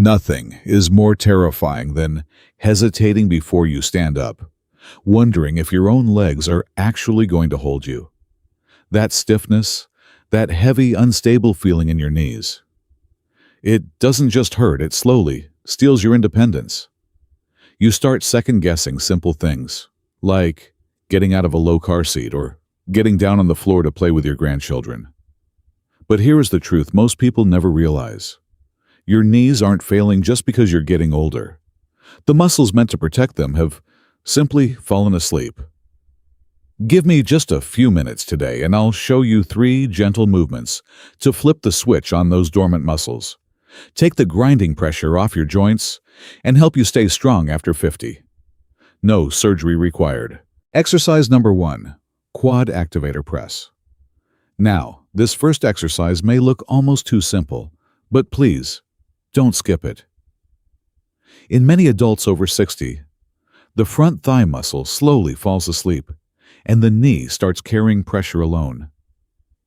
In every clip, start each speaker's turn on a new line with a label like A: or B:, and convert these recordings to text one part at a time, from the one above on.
A: Nothing is more terrifying than hesitating before you stand up, wondering if your own legs are actually going to hold you. That stiffness, that heavy, unstable feeling in your knees. It doesn't just hurt, it slowly steals your independence. You start second-guessing simple things, like getting out of a low car seat or getting down on the floor to play with your grandchildren. But here is the truth most people never realize. Your knees aren't failing just because you're getting older. The muscles meant to protect them have simply fallen asleep. Give me just a few minutes today and I'll show you 3 gentle movements to flip the switch on those dormant muscles, take the grinding pressure off your joints, and help you stay strong after 50. No surgery required. Exercise number 1, Quad Activator Press. Now, this first exercise may look almost too simple, but please, don't skip it. In many adults over 60, the front thigh muscle slowly falls asleep, and the knee starts carrying pressure alone.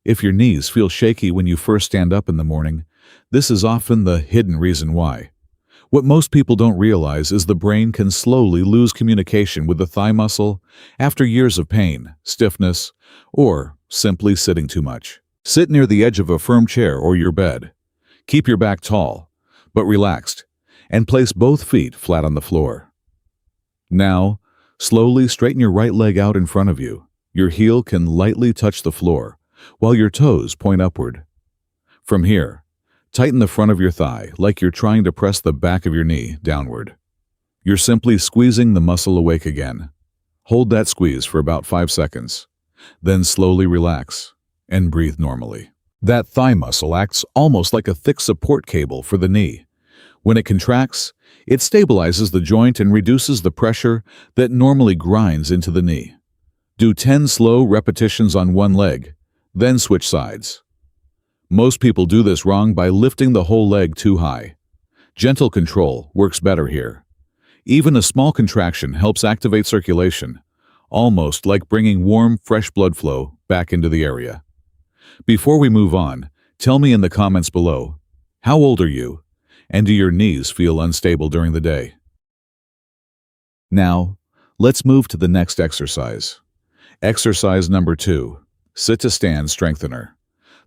A: If your knees feel shaky when you first stand up in the morning, this is often the hidden reason why. What most people don't realize is the brain can slowly lose communication with the thigh muscle after years of pain, stiffness, or simply sitting too much. Sit near the edge of a firm chair or your bed. Keep your back tall, but relaxed, and place both feet flat on the floor. Now, slowly straighten your right leg out in front of you. Your heel can lightly touch the floor, while your toes point upward. From here, tighten the front of your thigh like you're trying to press the back of your knee downward. You're simply squeezing the muscle awake again. Hold that squeeze for about 5 seconds, then slowly relax and breathe normally. That thigh muscle acts almost like a thick support cable for the knee. When it contracts, it stabilizes the joint and reduces the pressure that normally grinds into the knee. Do 10 slow repetitions on one leg, then switch sides. Most people do this wrong by lifting the whole leg too high. Gentle control works better here. Even a small contraction helps activate circulation, almost like bringing warm, fresh blood flow back into the area. Before we move on, tell me in the comments below, how old are you? And do your knees feel unstable during the day? Now, let's move to the next exercise. Exercise number 2, sit to stand strengthener.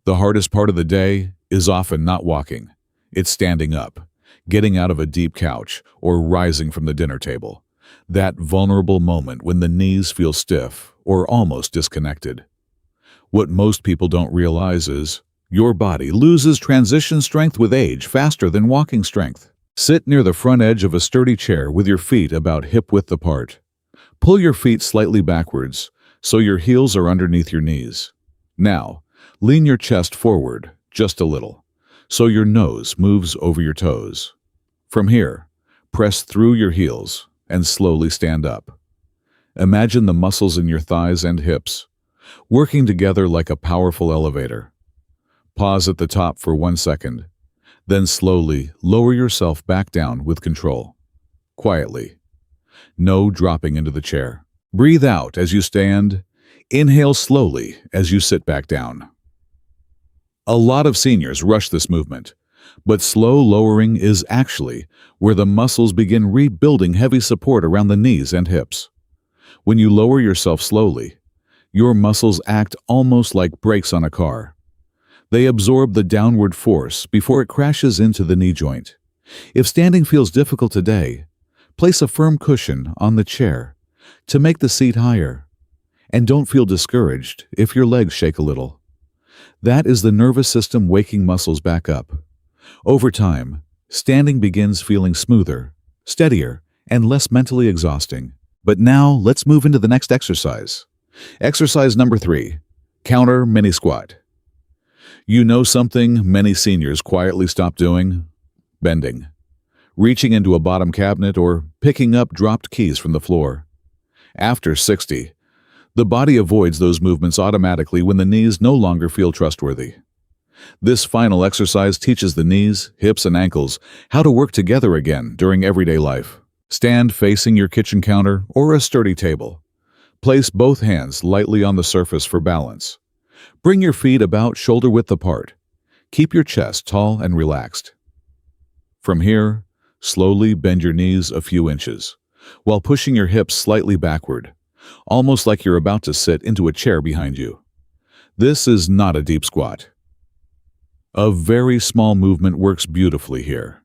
A: The hardest part of the day is often not walking. It's standing up, getting out of a deep couch, or rising from the dinner table. That vulnerable moment when the knees feel stiff or almost disconnected. What most people don't realize is your body loses transition strength with age faster than walking strength. Sit near the front edge of a sturdy chair with your feet about hip-width apart. Pull your feet slightly backwards so your heels are underneath your knees. Now, lean your chest forward just a little so your nose moves over your toes. From here, press through your heels and slowly stand up. Imagine the muscles in your thighs and hips working together like a powerful elevator. Pause at the top for 1 second, then slowly lower yourself back down with control. Quietly. No dropping into the chair. Breathe out as you stand. Inhale slowly as you sit back down. A lot of seniors rush this movement, but slow lowering is actually where the muscles begin rebuilding heavy support around the knees and hips. When you lower yourself slowly, your muscles act almost like brakes on a car. They absorb the downward force before it crashes into the knee joint. If standing feels difficult today, place a firm cushion on the chair to make the seat higher. And don't feel discouraged if your legs shake a little. That is the nervous system waking muscles back up. Over time, standing begins feeling smoother, steadier, and less mentally exhausting. But now, let's move into the next exercise. Exercise number 3, counter mini squat. You know something many seniors quietly stop doing? Bending, reaching into a bottom cabinet, or picking up dropped keys from the floor. After 60, the body avoids those movements automatically when the knees no longer feel trustworthy. This final exercise teaches the knees, hips, and ankles how to work together again during everyday life. Stand facing your kitchen counter or a sturdy table. Place both hands lightly on the surface for balance. Bring your feet about shoulder-width apart. Keep your chest tall and relaxed. From here, slowly bend your knees a few inches, while pushing your hips slightly backward, almost like you're about to sit into a chair behind you. This is not a deep squat. A very small movement works beautifully here.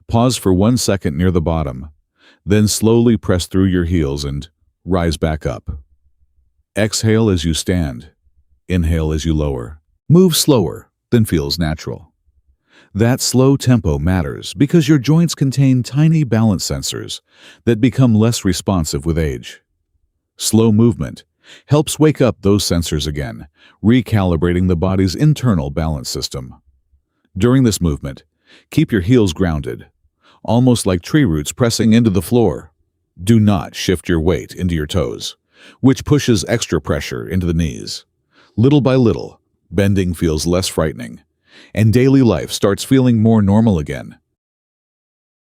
A: Pause for 1 second near the bottom, then slowly press through your heels and rise back up. Exhale as you stand. Inhale as you lower. Move slower than feels natural. That slow tempo matters because your joints contain tiny balance sensors that become less responsive with age. Slow movement helps wake up those sensors again, recalibrating the body's internal balance system. During this movement, keep your heels grounded, almost like tree roots pressing into the floor. Do not shift your weight into your toes, which pushes extra pressure into the knees. Little by little, bending feels less frightening, and daily life starts feeling more normal again.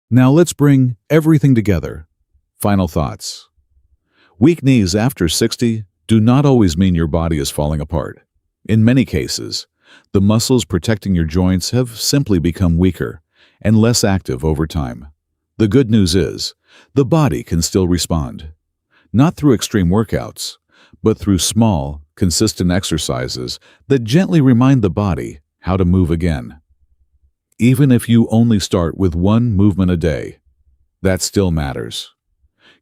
A: Now let's bring everything together. Final thoughts. Weak knees after 60 do not always mean your body is falling apart. In many cases, the muscles protecting your joints have simply become weaker and less active over time. The good news is, the body can still respond. Not through extreme workouts, but through small, consistent exercises that gently remind the body how to move again. Even if you only start with one movement a day, that still matters.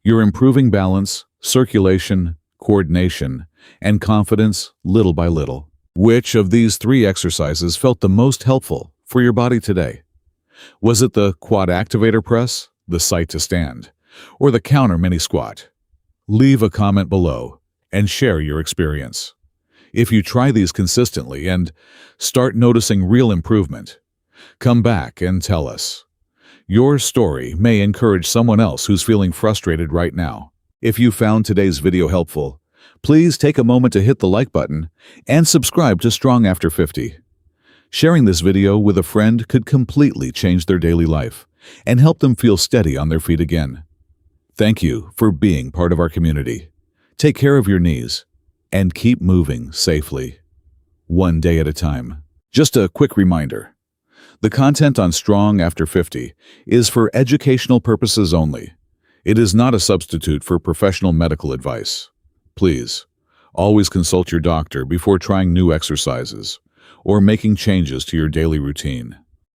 A: You're improving balance, circulation, coordination, and confidence little by little. Which of these 3 exercises felt the most helpful for your body today? Was it the Quad Activator Press, the Sight to Stand, or the Counter Mini Squat? Leave a comment below and share your experience. If you try these consistently and start noticing real improvement, come back and tell us. Your story may encourage someone else who's feeling frustrated right now. If you found today's video helpful, please take a moment to hit the like button and subscribe to Strong After 50. Sharing this video with a friend could completely change their daily life and help them feel steady on their feet again. Thank you for being part of our community. Take care of your knees and keep moving safely, one day at a time. Just a quick reminder. The content on Strong After 50 is for educational purposes only. It is not a substitute for professional medical advice. Please, always consult your doctor before trying new exercises or making changes to your daily routine.